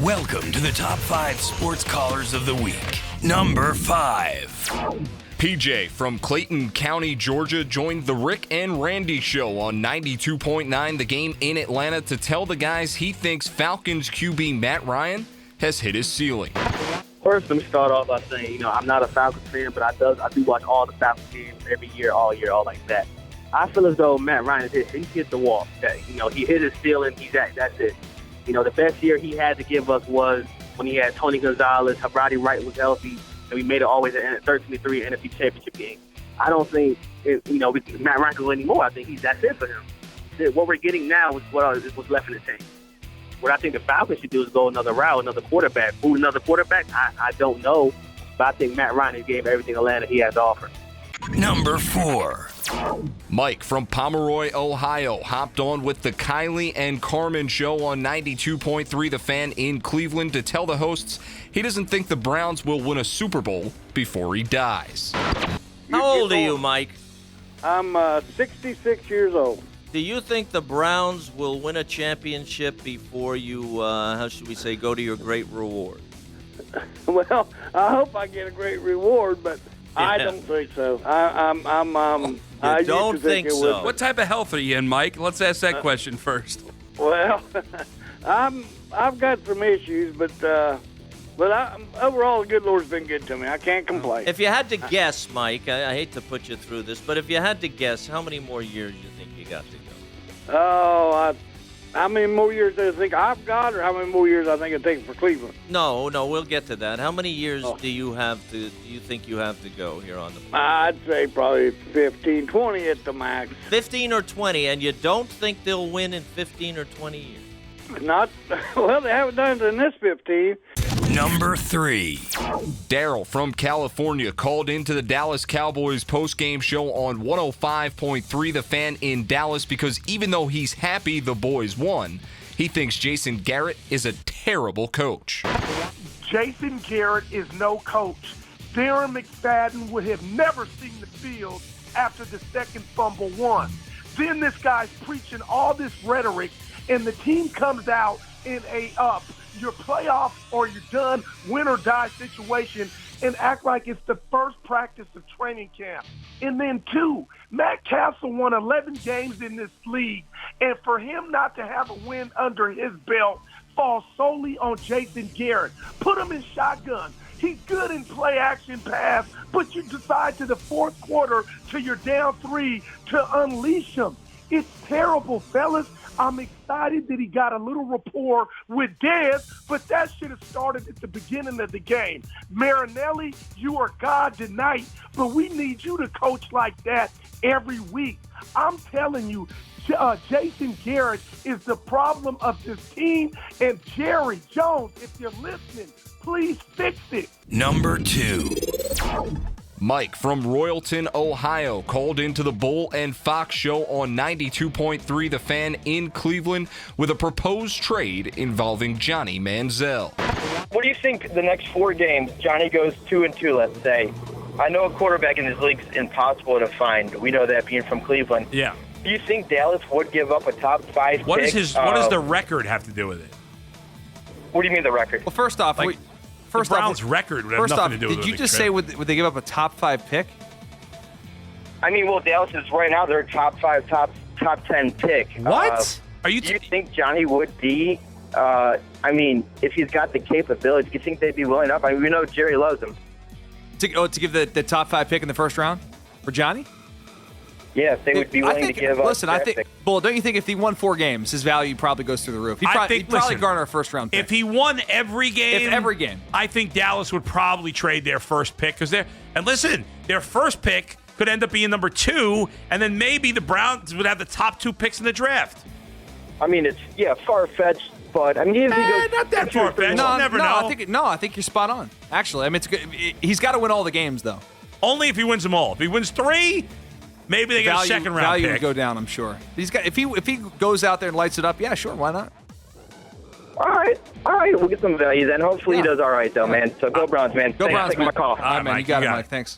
Welcome to the top 5 sports callers of the week. Number 5. PJ from Clayton County, Georgia, joined the Rick and Randy show on 92.9 The Game in Atlanta to tell the guys he thinks Falcons QB Matt Ryan has hit his ceiling. First, let me start off by saying, I'm not a Falcons fan, but I do watch all the Falcons games every year, all like that. I feel as though Matt Ryan he hit the wall. He hit his ceiling. That's it. The best year he had to give us was when he had Tony Gonzalez, Roddy Wright was healthy, and we made it always an 13-3 NFC Championship game. I don't think Matt Ryan can win anymore. I think that's it for him. What we're getting now is what's left in the tank. What I think the Falcons should do is go another route, another quarterback. Who another quarterback? I don't know, but I think Matt Ryan has gave everything Atlanta he has to offer. Number 4. Mike from Pomeroy, Ohio, hopped on with the Kylie and Carmen show on 92.3 The Fan in Cleveland to tell the hosts he doesn't think the Browns will win a Super Bowl before he dies. How old are you, Mike? I'm 66 years old. Do you think the Browns will win a championship before you, how should we say, go to your great reward? Well, I hope I get a great reward, but I don't think so. I don't think so. What type of health are you in, Mike? Let's ask that question first. Well, I've got some issues, but overall, the good Lord's been good to me. I can't complain. If you had to guess, Mike, I hate to put you through this, but if you had to guess, how many more years do you think you got to go? Oh, how many more years do I think I've got, or how many more years I think it takes for Cleveland? No, we'll get to that. How many years do you think you have to go here on the plane? I'd say probably 15, 20 at the max. 15 or 20, and you don't think they'll win in 15 or 20 years? Well, they haven't done it in this 15. Number 3. Darryl from California called into the Dallas Cowboys postgame show on 105.3 The Fan in Dallas because even though he's happy the boys won, he thinks Jason Garrett is a terrible coach. Jason Garrett is no coach. Darren McFadden would have never seen the field after the second fumble won. Then this guy's preaching all this rhetoric, and the team comes out in your playoff or you're done, win or die situation, and act like it's the first practice of training camp. And then 2, Matt Castle won 11 games in this league, and for him not to have a win under his belt falls solely on Jason Garrett. Put him in shotgun. He's good in play action pass, but you decide to the fourth quarter till you're down 3 to unleash him. It's terrible, fellas. I'm excited that he got a little rapport with Dez, but that should have started at the beginning of the game. Marinelli, you are God tonight, but we need you to coach like that every week. I'm telling you, Jason Garrett is the problem of this team, and Jerry Jones, if you're listening, please fix it. Number 2. Mike from Royalton, Ohio, called into the Bull and Fox show on 92.3 The Fan in Cleveland with a proposed trade involving Johnny Manziel. What do you think the next 4 games, Johnny goes 2-2, let's say? I know a quarterback in this league is impossible to find. We know that being from Cleveland. Yeah. Do you think Dallas would give up a top 5 What pick? does the record have to do with it? What do you mean the record? Well, first off, the Browns' record would have nothing to do with it. Did you just say would they give up a top 5 pick? I mean, well, Dallas is right now their top 5, top 10 pick. What? Do you think Johnny would be? If he's got the capability, do you think they'd be willing up? I mean, we know Jerry loves him. To give the top 5 pick in the first round for Johnny? Yes, they would be willing to give up. Listen, I think, Bull, don't you think if he won 4 games, his value probably goes through the roof? He'd probably garner a first-round pick. If he won every game, I think Dallas would probably trade their first pick because their first pick could end up being number 2, and then maybe the Browns would have the top 2 picks in the draft. I mean, it's far-fetched, but I mean, if he goes not that far-fetched. No, you never know. I think you're spot on. Actually, I mean, he's got to win all the games though. Only if he wins them all. If he wins 3. Maybe they get a second round value pick. Would go down, I'm sure. If he goes out there and lights it up, yeah, sure, why not? All right, we'll get some value then. Hopefully he does all right though, man. So go Browns, man. Go Browns, man. My call. All right, man, you got it, Mike. Thanks.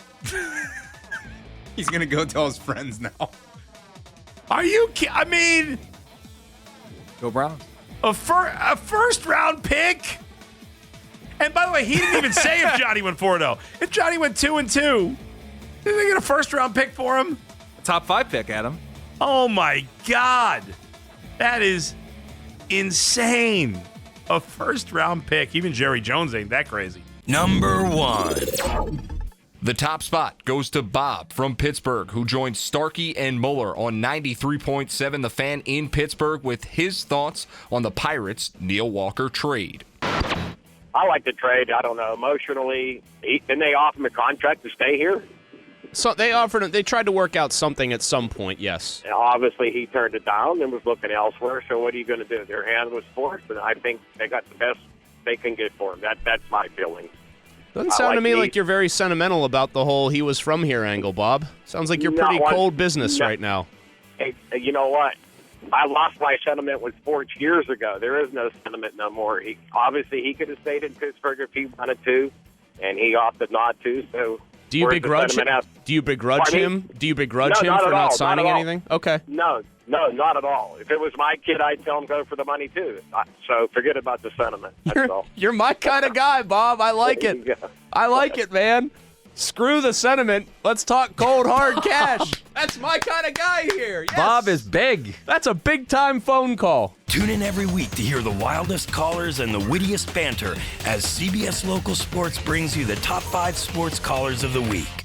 He's gonna go tell his friends now. Are you? I mean, go Browns. A first round pick way, he didn't even say if Johnny went 4-0. If Johnny went 2-2, did they get a first-round pick for him? Top 5 pick, Adam. Oh, my God. That is insane. A first-round pick. Even Jerry Jones ain't that crazy. Number 1. The top spot goes to Bob from Pittsburgh, who joined Starkey and Mueller on 93.7 The Fan in Pittsburgh with his thoughts on the Pirates' Neil Walker trade. I like the trade. I don't know. Emotionally, didn't they offer him a contract to stay here? So they tried to work out something at some point, yes. And obviously, he turned it down and was looking elsewhere. So what are you going to do? Their hand was forced, and I think they got the best they can get for him. That's my feeling. Doesn't sound to me like you're very sentimental about the whole he was from here angle, Bob. Sounds like you're pretty cold business right now. Hey, you know what? I lost my sentiment with sports years ago. There is no sentiment no more. He could have stayed in Pittsburgh if he wanted to, and he opted not to. So do you begrudge him? Do you begrudge him? Do you begrudge him for not signing anything? Okay. No, not at all. If it was my kid, I'd tell him go for the money too. So forget about the sentiment. That's all. You're my kind of guy, Bob. I like it. I like it, man. Screw the sentiment. Let's talk cold, hard cash. That's my kind of guy here. Yes. Bob is big. That's a big-time phone call. Tune in every week to hear the wildest callers and the wittiest banter as CBS Local Sports brings you the top 5 sports callers of the week.